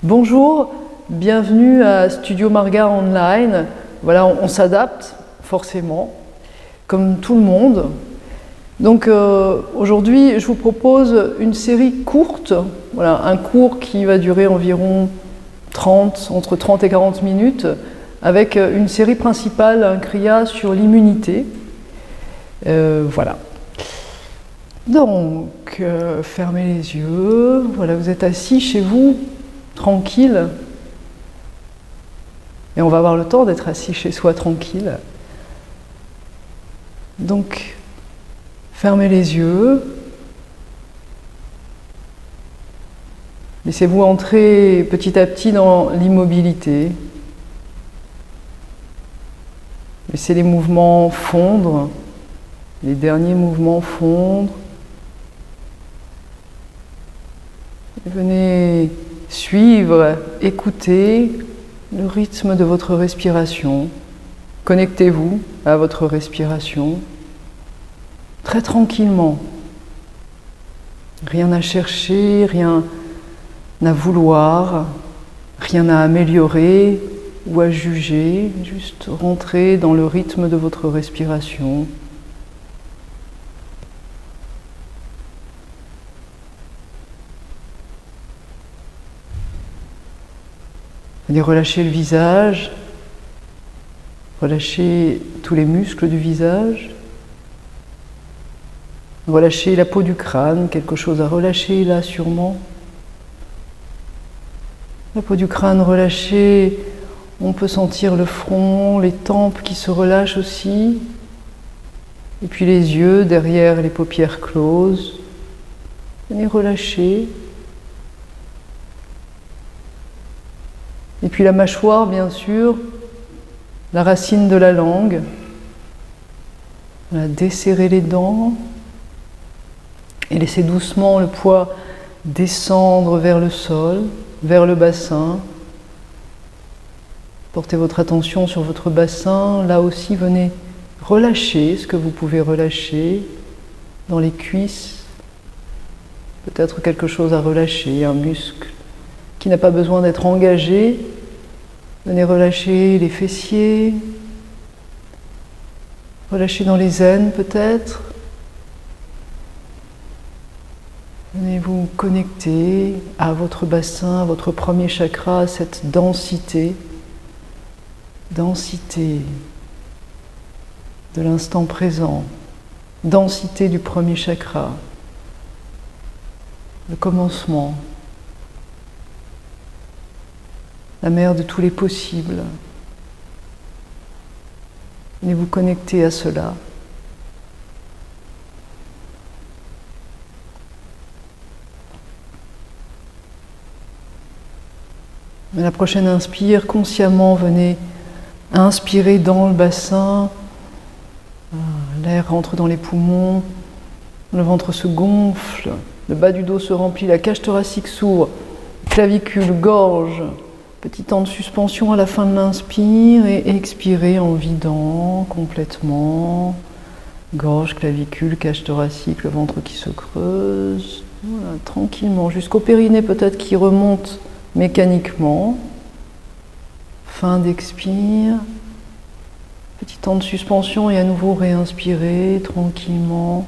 Bonjour, bienvenue à Studio Marga Online. Voilà, on s'adapte forcément, comme tout le monde. Donc aujourd'hui, je vous propose une série courte, voilà, un cours qui va durer environ entre 30 et 40 minutes, avec une série principale, un kriya sur l'immunité. Voilà. Donc, fermez les yeux. Voilà, vous êtes assis chez vous, tranquille. Et on va avoir le temps d'être assis chez soi, tranquille. Donc, fermez les yeux. Laissez-vous entrer petit à petit dans l'immobilité. Laissez les mouvements fondre, les derniers mouvements fondre. Et venez suivre, écouter le rythme de votre respiration. Connectez-vous à votre respiration très tranquillement. Rien à chercher, rien à vouloir, rien à améliorer ou à juger, juste rentrer dans le rythme de votre respiration. Allez relâcher le visage, relâcher tous les muscles du visage, relâcher la peau du crâne, quelque chose à relâcher là sûrement. La peau du crâne relâchée, on peut sentir le front, les tempes qui se relâchent aussi, et puis les yeux derrière les paupières closes. Venez relâcher. Et puis la mâchoire, bien sûr, la racine de la langue. Voilà, desserrer les dents et laisser doucement le poids descendre vers le sol, vers le bassin. Portez votre attention sur votre bassin. Là aussi, venez relâcher ce que vous pouvez relâcher dans les cuisses. Peut-être quelque chose à relâcher, un muscle qui n'a pas besoin d'être engagé. Venez relâcher les fessiers, relâcher dans les aines peut-être. Venez vous connecter à votre bassin, à votre premier chakra, à cette densité de l'instant présent, densité du premier chakra, le commencement. La mer de tous les possibles. Venez vous connecter à cela. Mais la prochaine inspire, consciemment, venez inspirer dans le bassin. L'air rentre dans les poumons, le ventre se gonfle, le bas du dos se remplit, la cage thoracique s'ouvre, clavicule, gorge. Petit temps de suspension à la fin de l'inspire et expirez en vidant complètement. Gorge, clavicule, cage thoracique, le ventre qui se creuse. Voilà, tranquillement, jusqu'au périnée peut-être qui remonte mécaniquement. Fin d'expire. Petit temps de suspension et à nouveau réinspirer tranquillement.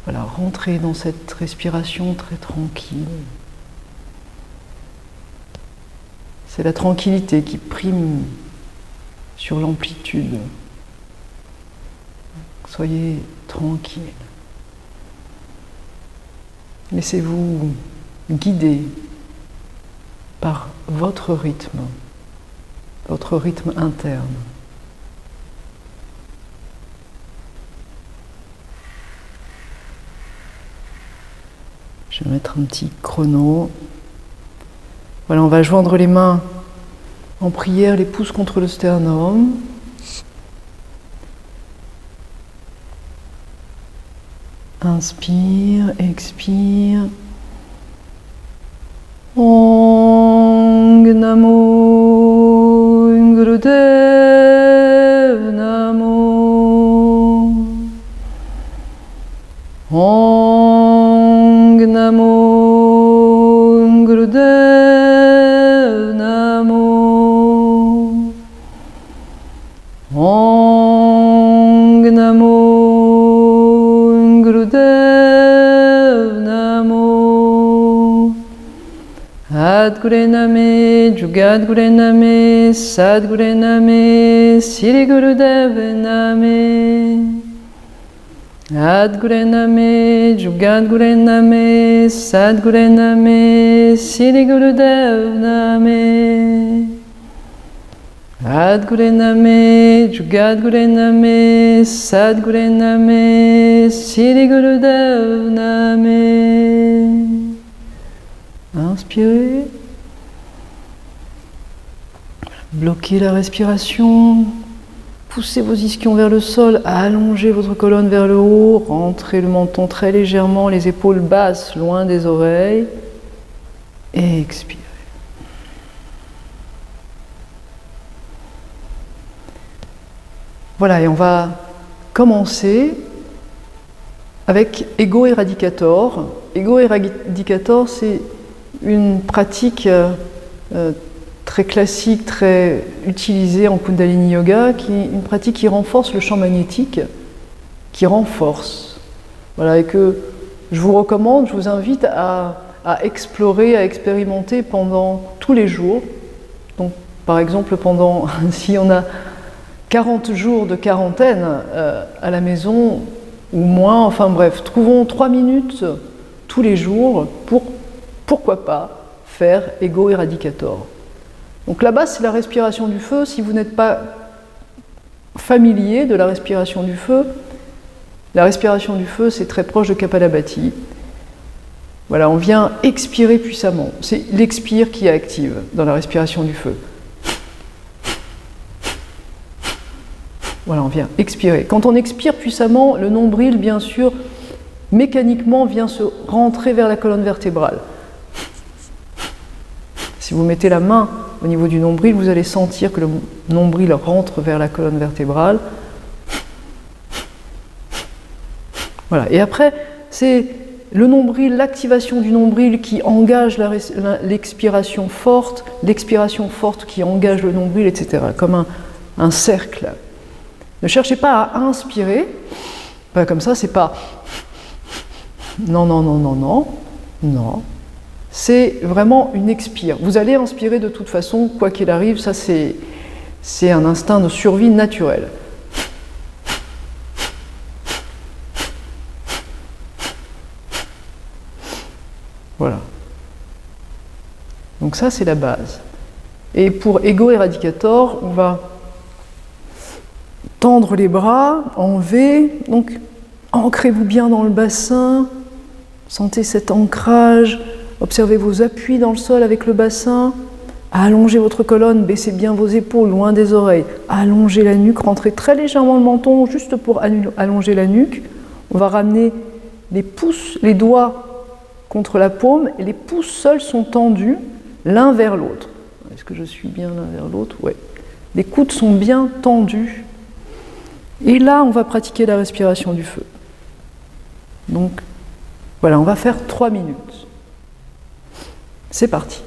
Voilà, rentrez dans cette respiration très tranquille. C'est la tranquillité qui prime sur l'amplitude. Soyez tranquille. Laissez-vous guider par votre rythme interne. Je vais mettre un petit chrono. Voilà, on va joindre les mains en prière, les pouces contre le sternum. Inspire, expire. Om Namo Gurudev Namo. Om Namo Gurudev Sadguru Name, Jugadguru Name, Sadguru Name, Sri Gurudev Name. Adguru Name, Jugadguru Name, Sadguru Name, Sri Gurudev Name. Adguru Name, Jugadguru Name, Sadguru Name, Sri Gurudev Name. Inspirez. Bloquez la respiration. Poussez vos ischions vers le sol, allongez votre colonne vers le haut, rentrez le menton très légèrement, les épaules basses loin des oreilles. Et expirez. Voilà, et on va commencer avec Ego Eradicator. Ego Eradicator, c'est une pratique très classique, très utilisée en Kundalini Yoga, qui est une pratique qui renforce le champ magnétique, qui renforce. Voilà, et que je vous recommande, je vous invite à explorer, à expérimenter pendant tous les jours. Donc, par exemple, si on a 40 jours de quarantaine à la maison, ou moins, enfin bref, trouvons 3 minutes tous les jours pour, pourquoi pas, faire Ego Eradicator. Donc là-bas, c'est la respiration du feu. Si vous n'êtes pas familier de la respiration du feu, c'est très proche de Kapalabhati. Voilà, on vient expirer puissamment. C'est l'expire qui est active dans la respiration du feu. Voilà, on vient expirer. Quand on expire puissamment, le nombril, bien sûr, mécaniquement vient se rentrer vers la colonne vertébrale. Si vous mettez la main au niveau du nombril, vous allez sentir que le nombril rentre vers la colonne vertébrale. Voilà. Et après, c'est le nombril, l'activation du nombril qui engage l'expiration forte qui engage le nombril, etc. Comme un cercle. Ne cherchez pas à inspirer. Pas comme ça, c'est pas... Non, non, non, non, non. Non. C'est vraiment une expire. Vous allez inspirer de toute façon, quoi qu'il arrive, ça c'est un instinct de survie naturel. Voilà. Donc ça c'est la base. Et pour Ego Eradicator, on va tendre les bras en V. Donc ancrez-vous bien dans le bassin. Sentez cet ancrage. Observez vos appuis dans le sol avec le bassin. Allongez votre colonne, baissez bien vos épaules loin des oreilles. Allongez la nuque, rentrez très légèrement le menton juste pour allonger la nuque. On va ramener les pouces, les doigts contre la paume et les pouces seuls sont tendus l'un vers l'autre. Est-ce que je suis bien l'un vers l'autre? Oui. Les coudes sont bien tendus. Et là, on va pratiquer la respiration du feu. Donc, voilà, on va faire 3 minutes. C'est parti.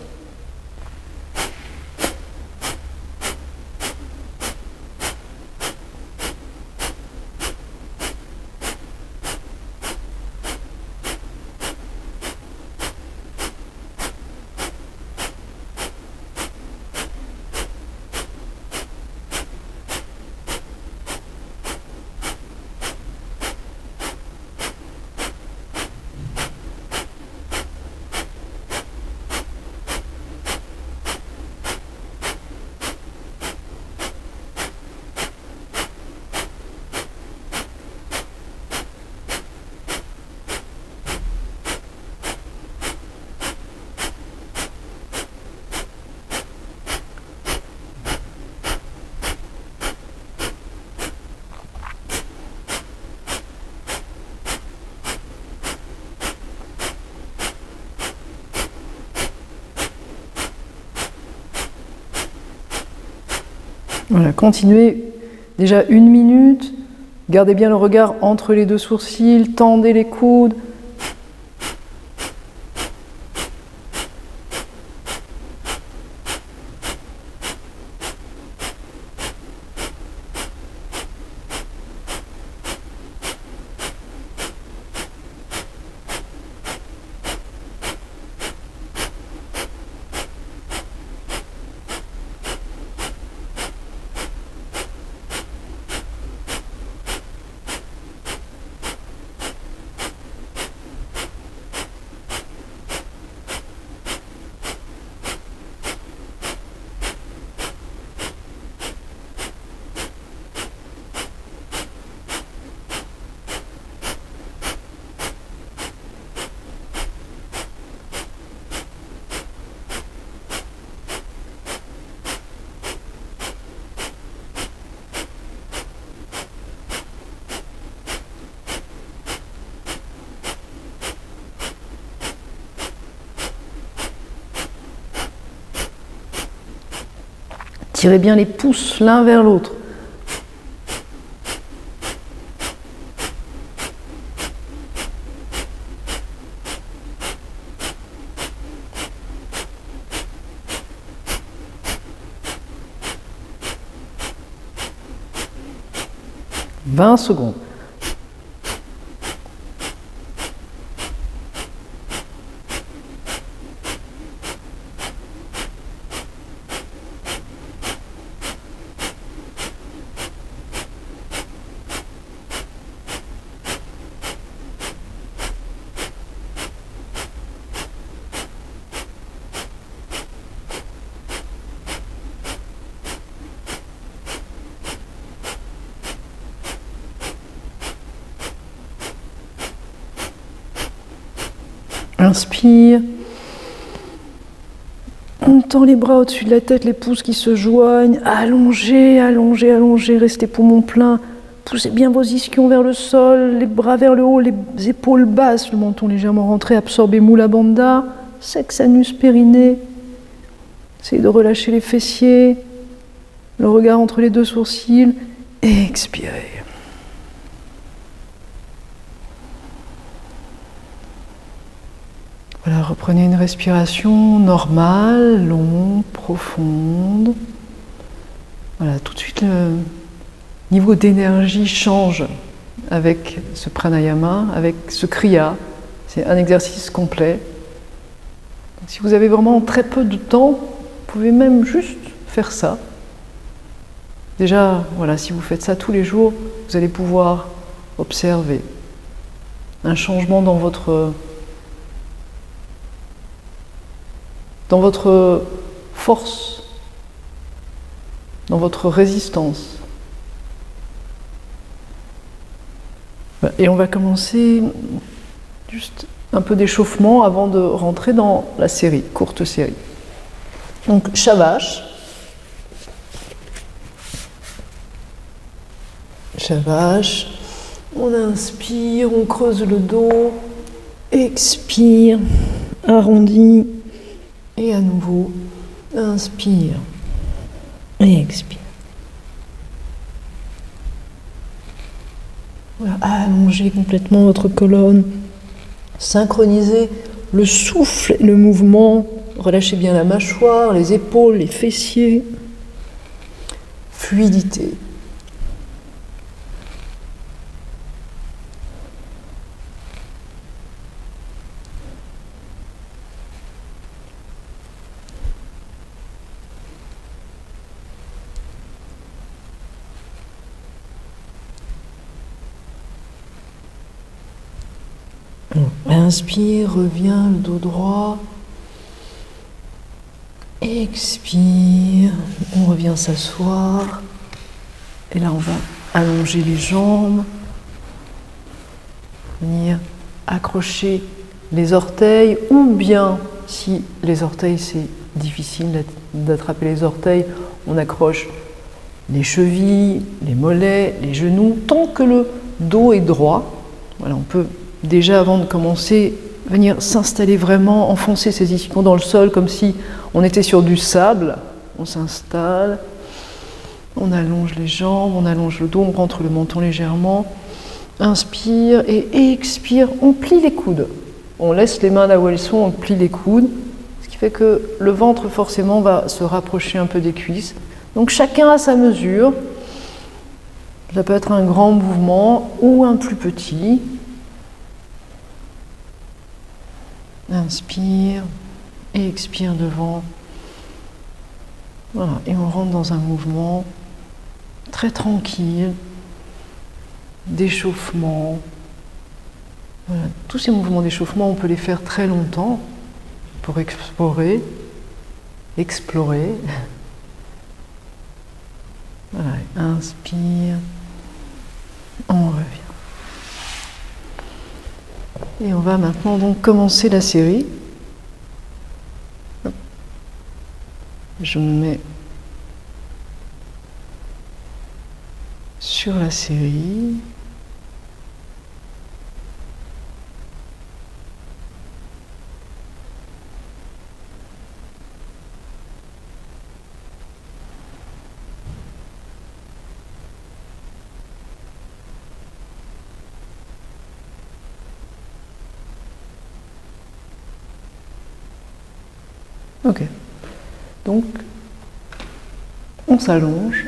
Voilà, continuez déjà 1 minute, gardez bien le regard entre les 2 sourcils, tendez les coudes. Tirez bien les pouces l'un vers l'autre. « 20 secondes. Inspire. On tend les bras au-dessus de la tête, les pouces qui se joignent. Allongez, allongez, allongez. Restez poumon plein. Poussez bien vos ischions vers le sol, les bras vers le haut, les épaules basses, le menton légèrement rentré. Absorbez Mula Bandha, sexe, anus, périnée. Essayez de relâcher les fessiers. Le regard entre les deux sourcils. Et expirez. Voilà, reprenez une respiration normale, longue, profonde. Voilà, tout de suite le niveau d'énergie change avec ce pranayama, avec ce kriya. C'est un exercice complet. Donc, si vous avez vraiment très peu de temps, vous pouvez même juste faire ça. Déjà, voilà, si vous faites ça tous les jours, vous allez pouvoir observer un changement dans votre force, dans votre résistance. Et on va commencer juste un peu d'échauffement avant de rentrer dans la série, courte série. Donc, Shavash. Shavash. On inspire, on creuse le dos. Expire, arrondi. Et à nouveau, inspire et expire. Voilà, allongez complètement votre colonne. Synchronisez le souffle et le mouvement. Relâchez bien la mâchoire, les épaules, les fessiers. Fluidité. Inspire, revient le dos droit. Expire, on revient s'asseoir. Et là, on va allonger les jambes. Venir accrocher les orteils, ou bien, si les orteils, c'est difficile d'attraper les orteils, on accroche les chevilles, les mollets, les genoux, tant que le dos est droit. Voilà, on peut déjà, avant de commencer, venir s'installer vraiment, enfoncer ses ischions dans le sol comme si on était sur du sable. On s'installe, on allonge les jambes, on allonge le dos, on rentre le menton légèrement. Inspire et expire, on plie les coudes. On laisse les mains là où elles sont, on plie les coudes, ce qui fait que le ventre forcément va se rapprocher un peu des cuisses. Donc chacun à sa mesure. Ça peut être un grand mouvement ou un plus petit. Inspire et expire devant. Voilà, et on rentre dans un mouvement très tranquille, d'échauffement. Voilà. Tous ces mouvements d'échauffement, on peut les faire très longtemps pour explorer. Voilà, inspire, on revient. Et on va maintenant donc commencer la série. Je me mets sur la série. Ok. Donc, on s'allonge.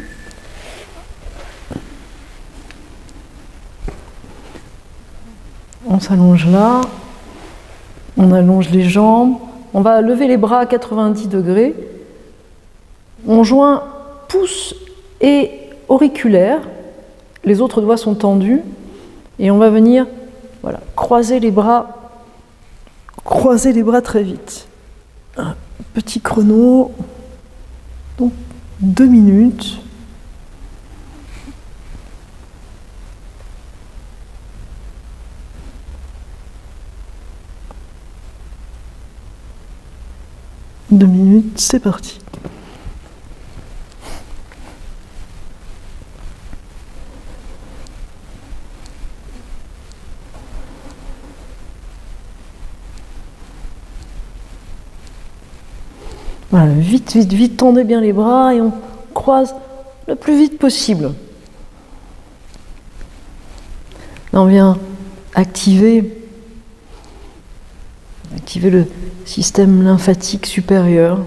On s'allonge là. On allonge les jambes. On va lever les bras à 90 degrés. On joint pouce et auriculaire. Les autres doigts sont tendus. Et on va venir, voilà, croiser les bras très vite. Un petit chrono. Donc 2 minutes. Deux minutes, c'est parti. Voilà, vite, vite, vite, tendez bien les bras et on croise le plus vite possible. Là, on vient activer le système lymphatique supérieur.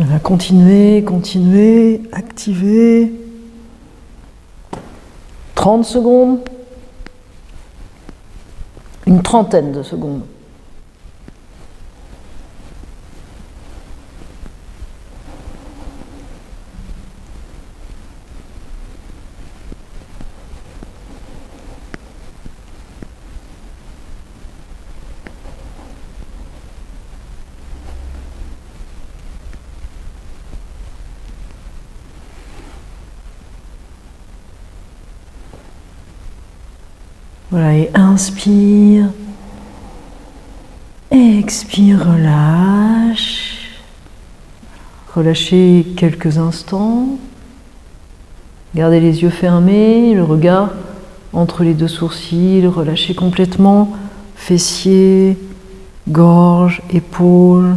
Voilà, continuez, continuez, activez. 30 secondes. Une trentaine de secondes. Voilà, et inspire, expire, relâche. Relâchez quelques instants. Gardez les yeux fermés, le regard entre les deux sourcils. Relâchez complètement fessiers, gorge, épaules.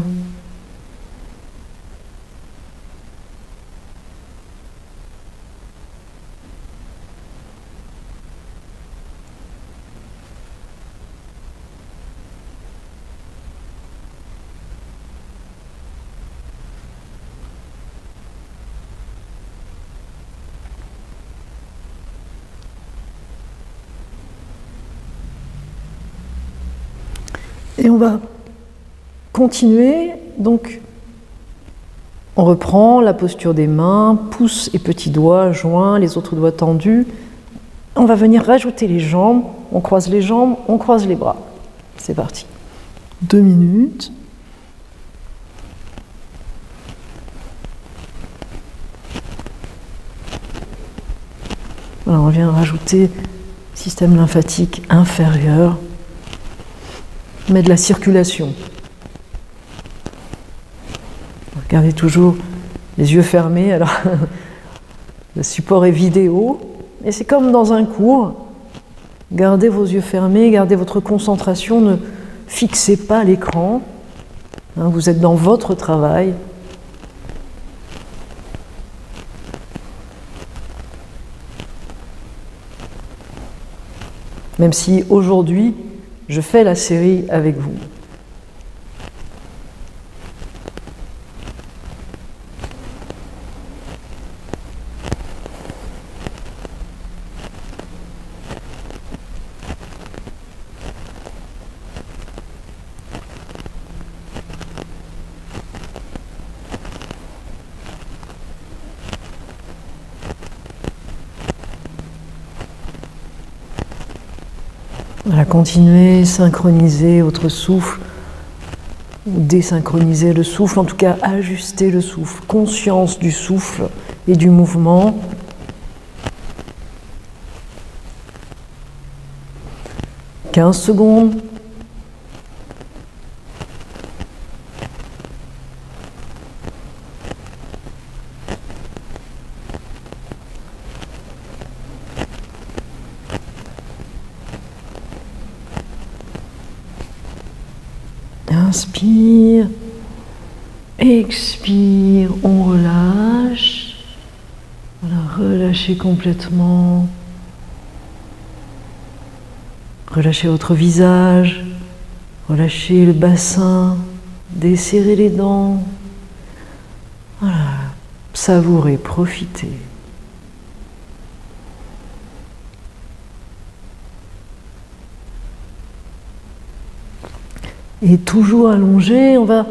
Et on va continuer, donc on reprend la posture des mains, pouce et petits doigts joints, les autres doigts tendus. On va venir rajouter les jambes, on croise les jambes, on croise les bras. C'est parti. 2 minutes. Voilà, on vient rajouter système lymphatique inférieur. Mais de la circulation. Regardez toujours les yeux fermés. Alors, le support est vidéo, et c'est comme dans un cours. Gardez vos yeux fermés, gardez votre concentration, ne fixez pas l'écran. Vous êtes dans votre travail. Même si aujourd'hui, je fais la série avec vous. Voilà, continuez, synchronisez votre souffle ou désynchroniser le souffle, en tout cas ajuster le souffle, conscience du souffle et du mouvement. « 15 secondes. Inspire, expire, on relâche. Voilà, relâchez complètement. Relâchez votre visage, relâchez le bassin, desserrez les dents. Voilà, savourez, profitez. Et toujours allongé, on va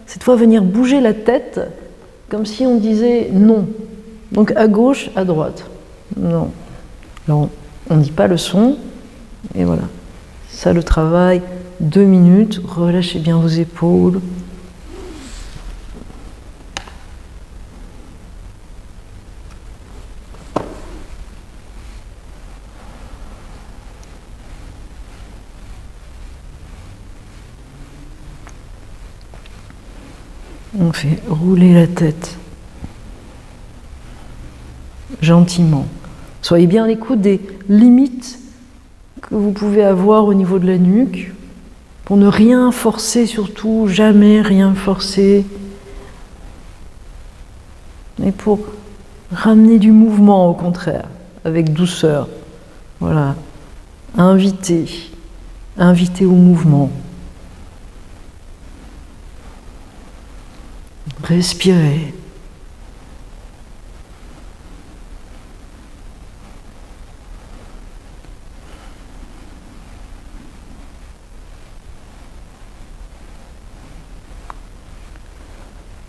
cette fois venir bouger la tête comme si on disait non. Donc à gauche, à droite. Non. Alors on ne dit pas le son. Et voilà. Ça le travail. 2 minutes. Relâchez bien vos épaules. On fait rouler la tête gentiment. Soyez bien à l'écoute des limites que vous pouvez avoir au niveau de la nuque pour ne rien forcer, surtout jamais rien forcer, et pour ramener du mouvement au contraire, avec douceur. Voilà, inviter au mouvement. Respirez.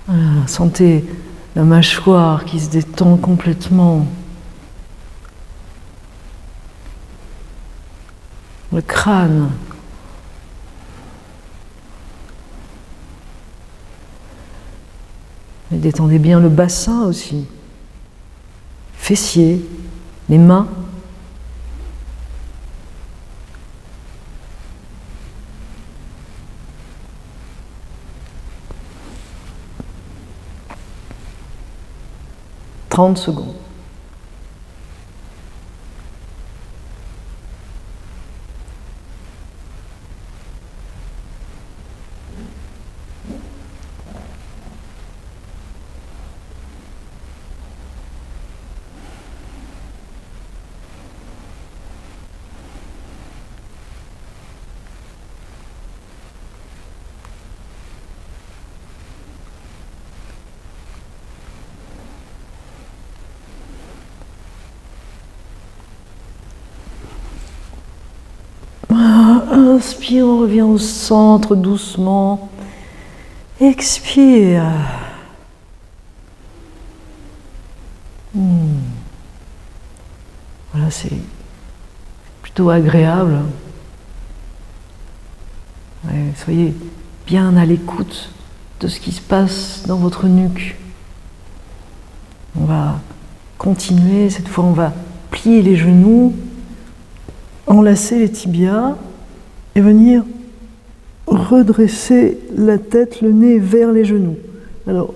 Voilà, sentez la mâchoire qui se détend complètement. Le crâne. Et détendez bien le bassin aussi. Fessiers, les mains. « 30 secondes. Inspire, on revient au centre doucement. Expire. Voilà, c'est plutôt agréable. Ouais, soyez bien à l'écoute de ce qui se passe dans votre nuque. On va continuer, cette fois on va plier les genoux, enlacer les tibias et venir redresser la tête, le nez vers les genoux. Alors,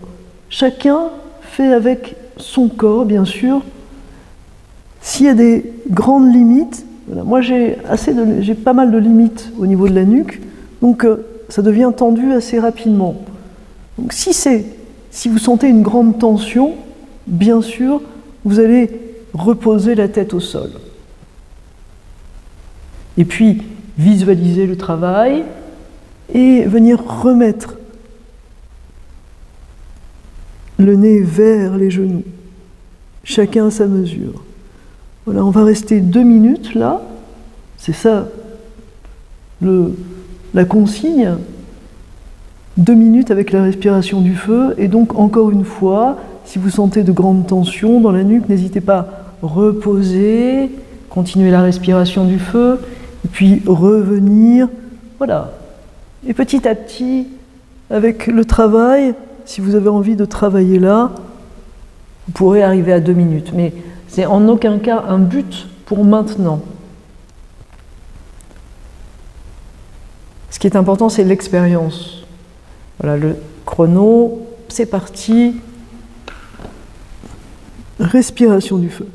chacun fait avec son corps, bien sûr. S'il y a des grandes limites, voilà, moi j'ai pas mal de limites au niveau de la nuque, donc ça devient tendu assez rapidement. Donc si vous sentez une grande tension, bien sûr, vous allez reposer la tête au sol. Et puis, visualiser le travail et venir remettre le nez vers les genoux, chacun à sa mesure. Voilà, on va rester 2 minutes là, c'est ça la consigne, 2 minutes avec la respiration du feu, et donc encore une fois, si vous sentez de grandes tensions dans la nuque, n'hésitez pas à reposer, continuer la respiration du feu, et puis revenir, voilà. Et petit à petit, avec le travail, si vous avez envie de travailler là, vous pourrez arriver à 2 minutes. Mais c'est en aucun cas un but pour maintenant. Ce qui est important, c'est l'expérience. Voilà, le chrono, c'est parti. Respiration du feu.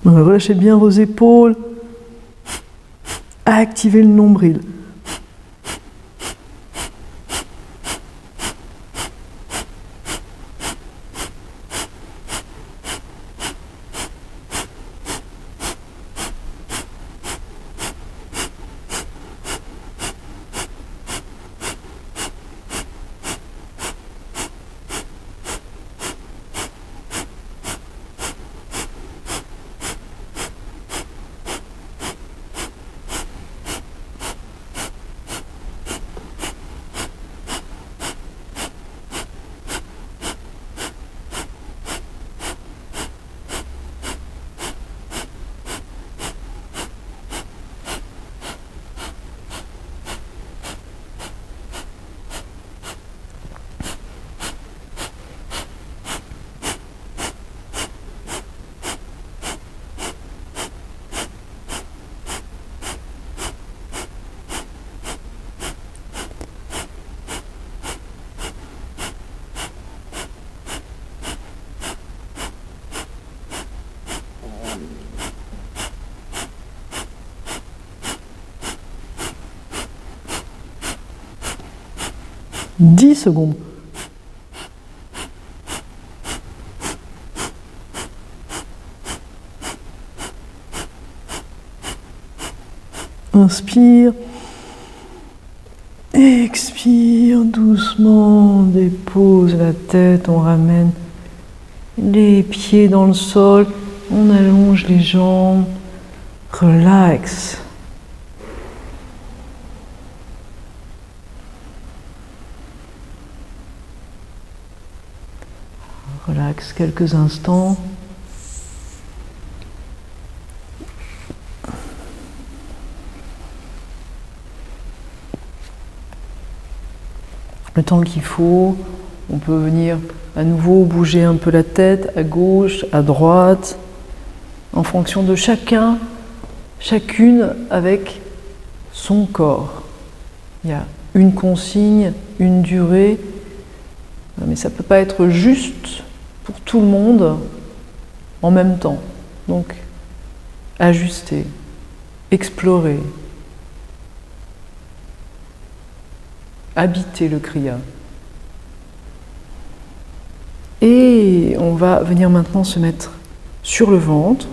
Relâchez bien vos épaules, activez le nombril. « 10 secondes. Inspire. Expire doucement. Dépose la tête. On ramène les pieds dans le sol. On allonge les jambes. Relax. Relax quelques instants. Le temps qu'il faut, on peut venir à nouveau bouger un peu la tête à gauche, à droite, en fonction de chacun, chacune avec son corps. Il y a une consigne, une durée, mais ça ne peut pas être juste pour tout le monde en même temps. Donc, ajuster, explorer, habiter le kriya. Et on va venir maintenant se mettre sur le ventre.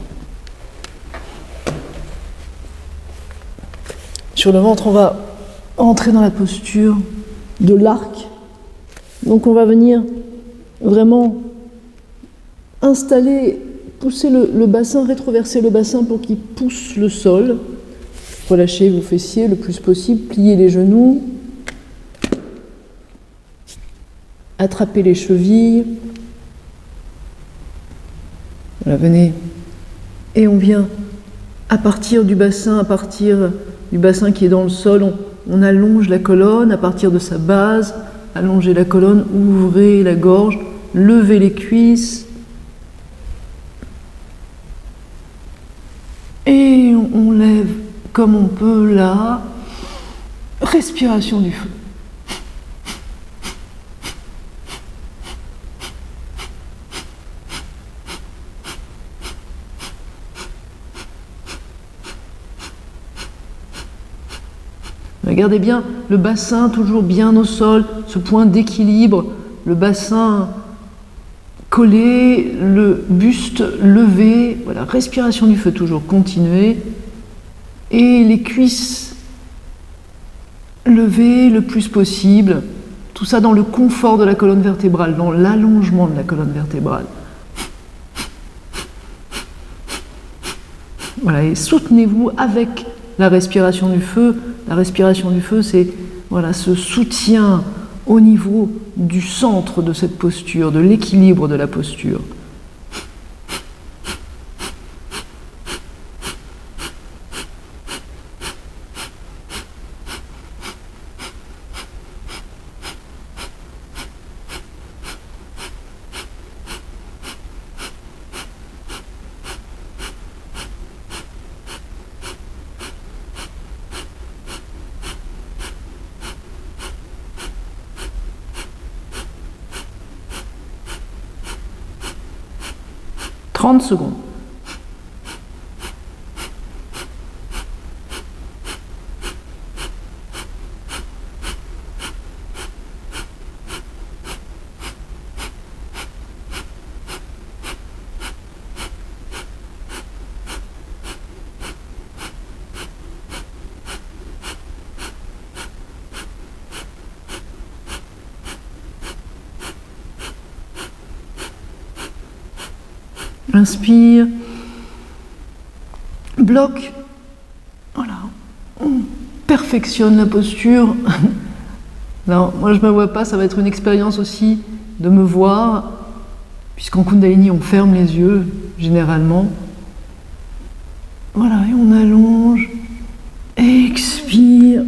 Sur le ventre, on va entrer dans la posture de l'arc. Donc on va venir vraiment installer, pousser le bassin, rétroverser le bassin pour qu'il pousse le sol. Relâchez vos fessiers le plus possible, pliez les genoux, attrapez les chevilles. Voilà, venez. Et on vient à partir du bassin qui est dans le sol, on allonge la colonne à partir de sa base. Allongez la colonne, ouvrez la gorge, levez les cuisses. Et on lève comme on peut là. Respiration du feu. Regardez bien le bassin toujours bien au sol, ce point d'équilibre, le bassin collé, le buste levé, voilà, respiration du feu toujours, continuez, et les cuisses levées le plus possible, tout ça dans le confort de la colonne vertébrale, dans l'allongement de la colonne vertébrale. Voilà, et soutenez-vous avec la respiration du feu. La respiration du feu, c'est voilà, ce soutien au niveau du centre de cette posture, de l'équilibre de la posture. « 30 secondes. Inspire, bloque, voilà, on perfectionne la posture. Alors, moi je ne me vois pas, ça va être une expérience aussi de me voir, puisqu'en Kundalini on ferme les yeux, généralement. Voilà, et on allonge, expire,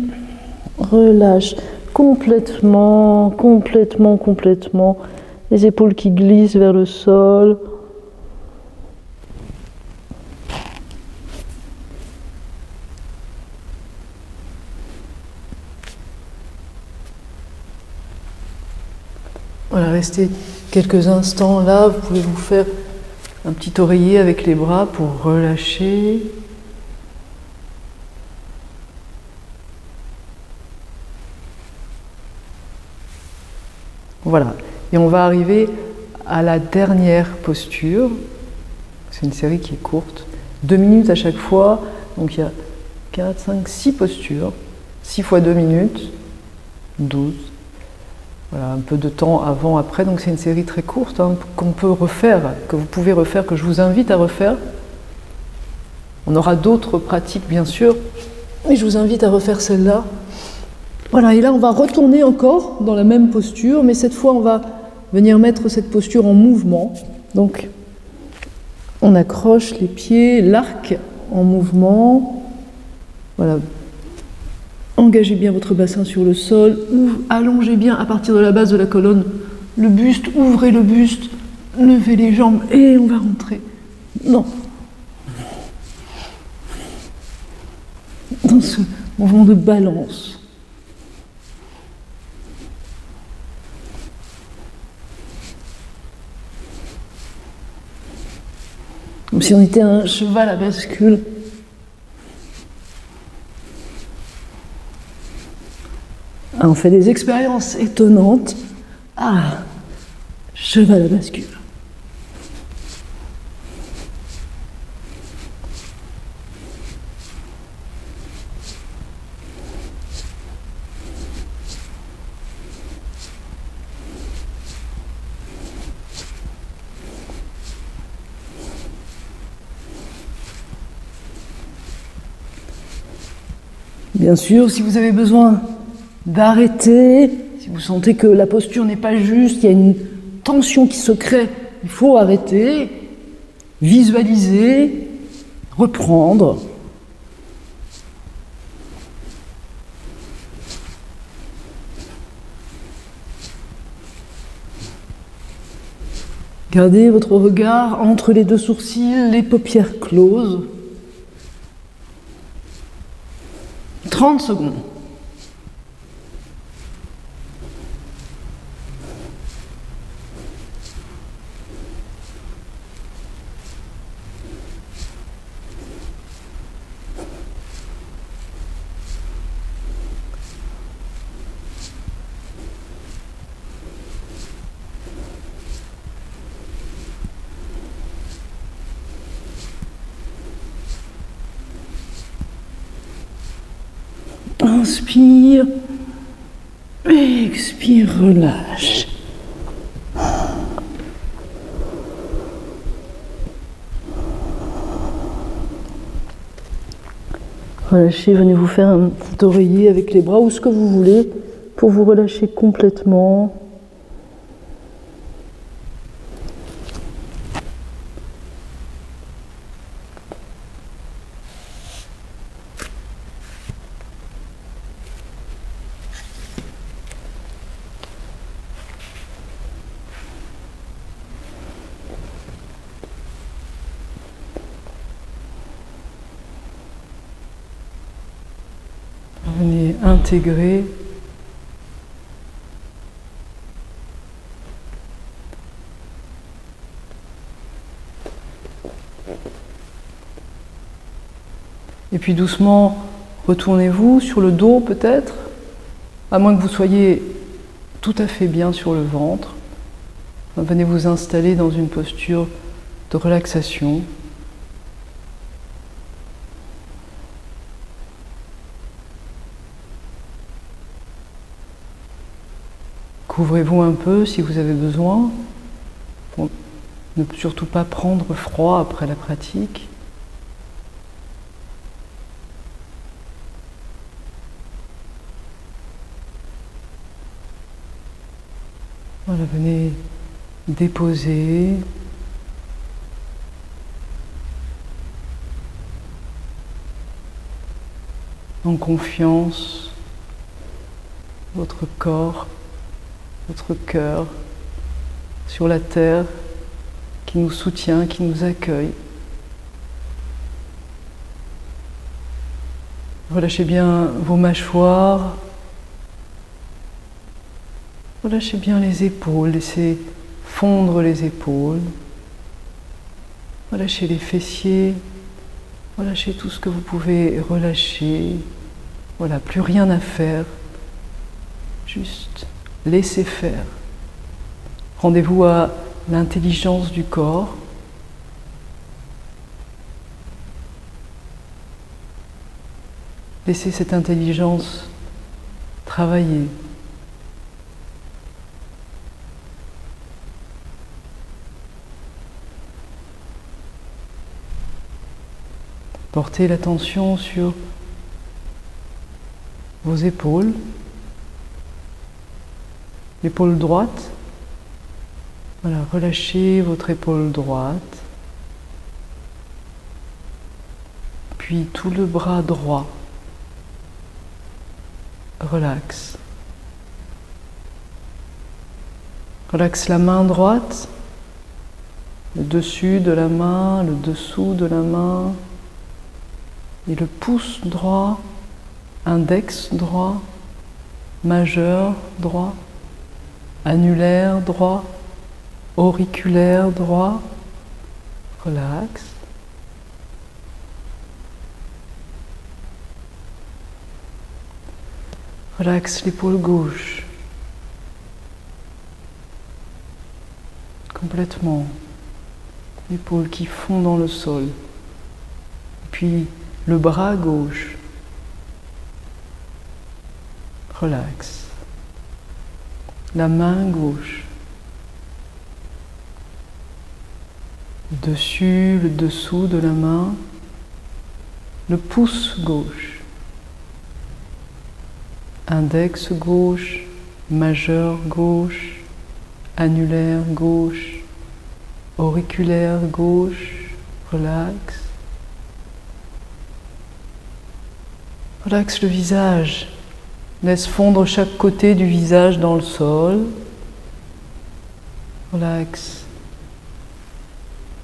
relâche complètement, complètement, complètement, les épaules qui glissent vers le sol. Voilà, restez quelques instants là, vous pouvez vous faire un petit oreiller avec les bras pour relâcher. Voilà, et on va arriver à la dernière posture. C'est une série qui est courte, 2 minutes à chaque fois, donc il y a 4, 5, 6 postures, 6 fois 2 minutes, 12. Voilà, un peu de temps avant, après, donc c'est une série très courte hein, qu'on peut refaire, que vous pouvez refaire, que je vous invite à refaire. On aura d'autres pratiques bien sûr, mais je vous invite à refaire celle-là. Voilà, et là on va retourner encore dans la même posture, mais cette fois on va venir mettre cette posture en mouvement. Donc on accroche les pieds, l'arc en mouvement. Voilà. Engagez bien votre bassin sur le sol, allongez bien à partir de la base de la colonne le buste, ouvrez le buste, levez les jambes et on va rentrer dans ce mouvement de balance. Comme si on était un cheval à bascule. On fait des expériences étonnantes. Ah, cheval à bascule. Bien sûr, si vous avez besoin d'arrêter, si vous sentez que la posture n'est pas juste, il y a une tension qui se crée, il faut arrêter, visualiser, reprendre. Gardez votre regard entre les 2 sourcils, les paupières closes. 30 secondes. Inspire, expire, relâche. Relâchez, venez vous faire un petit oreiller avec les bras ou ce que vous voulez pour vous relâcher complètement. Venez intégrer et puis doucement retournez-vous sur le dos peut-être, à moins que vous soyez tout à fait bien sur le ventre. Venez vous installer dans une posture de relaxation. Couvrez-vous un peu si vous avez besoin, pour ne surtout pas prendre froid après la pratique. Voilà, venez déposer. En confiance votre corps, votre cœur sur la terre qui nous soutient, qui nous accueille. Relâchez bien vos mâchoires, relâchez bien les épaules, laissez fondre les épaules, relâchez les fessiers, relâchez tout ce que vous pouvez relâcher. Voilà, plus rien à faire, juste laissez faire. Rendez-vous à l'intelligence du corps. Laissez cette intelligence travailler. Portez l'attention sur vos épaules, l'épaule droite. Voilà, relâchez votre épaule droite, puis tout le bras droit. Relaxe. Relaxe la main droite, le dessus de la main, le dessous de la main, et le pouce droit, index droit, majeur droit, annulaire droit, auriculaire droit. Relaxe. Relaxe l'épaule gauche. Complètement. L'épaule qui fond dans le sol. Puis le bras gauche. Relaxe. La main gauche. Dessus, le dessous de la main. Le pouce gauche. Index gauche, majeur gauche, annulaire gauche, auriculaire gauche. Relaxe. Relaxe le visage. Laisse fondre chaque côté du visage dans le sol. Relaxe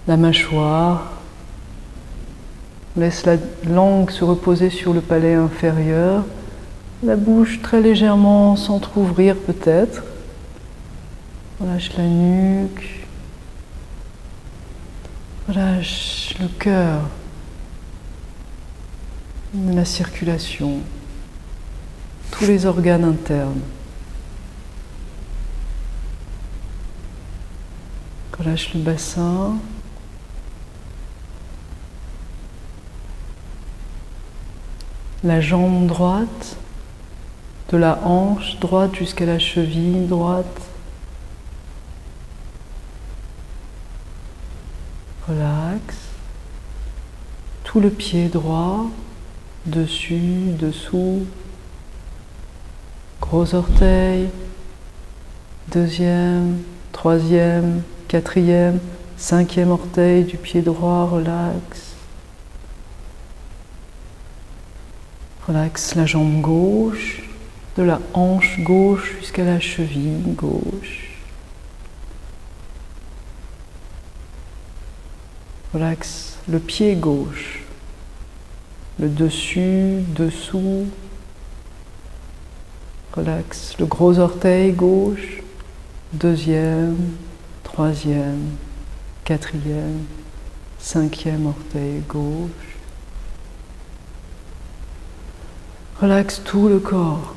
la mâchoire. Laisse la langue se reposer sur le palais inférieur. La bouche très légèrement s'entrouvrir peut-être. Relâche la nuque. Relâche le cœur. La circulation. Tous les organes internes. Relâche le bassin. La jambe droite. De la hanche droite jusqu'à la cheville droite. Relaxe. Tout le pied droit. dessus, dessous, gros orteil, deuxième, troisième, quatrième, cinquième orteil du pied droit, relax. Relaxe la jambe gauche, de la hanche gauche jusqu'à la cheville gauche. Relaxe le pied gauche, le dessus, dessous. Relaxe le gros orteil gauche, deuxième, troisième, quatrième, cinquième orteil gauche. Relaxe tout le corps,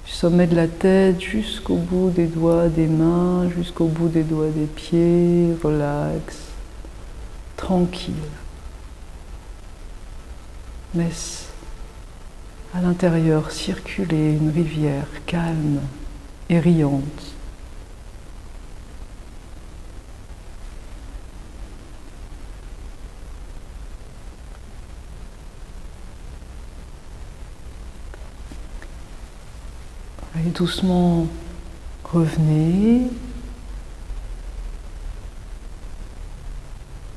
du sommet de la tête jusqu'au bout des doigts des mains, jusqu'au bout des doigts des pieds. Relaxe, tranquille. Laisse à l'intérieur circuler une rivière calme et riante. Et doucement revenez.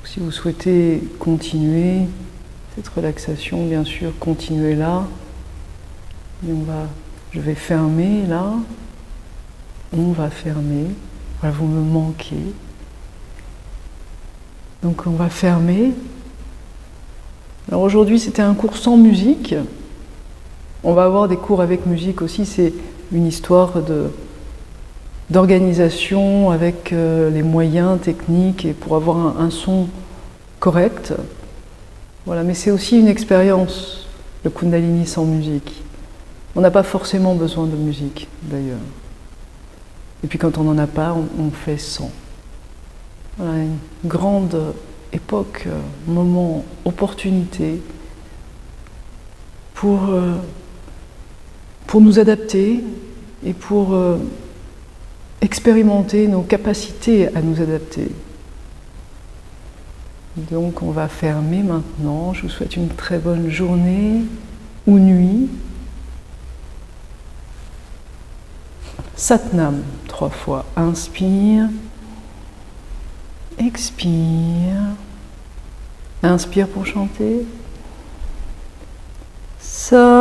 Si vous souhaitez continuer cette relaxation, bien sûr, continuez-la. Je vais fermer là. On va fermer. Voilà, vous me manquez. Donc on va fermer. Alors aujourd'hui, c'était un cours sans musique. On va avoir des cours avec musique aussi. C'est une histoire d'organisation avec les moyens techniques et pour avoir un son correct. Voilà, mais c'est aussi une expérience, le Kundalini sans musique. On n'a pas forcément besoin de musique, d'ailleurs. Et puis quand on n'en a pas, on fait sans. Voilà, une grande époque, moment, opportunité pour nous adapter et pour expérimenter nos capacités à nous adapter. Donc on va fermer maintenant. Je vous souhaite une très bonne journée ou nuit. Satnam, 3 fois. Inspire. Expire. Inspire pour chanter. Satnam.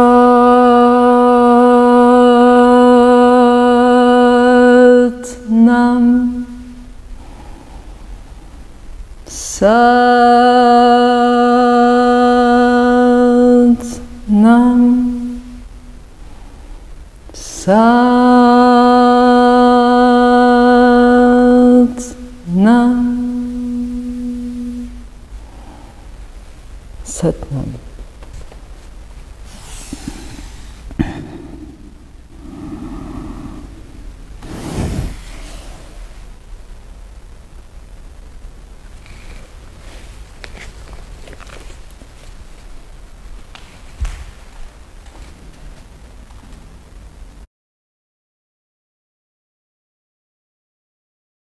Satnam. Satnam. Satnam.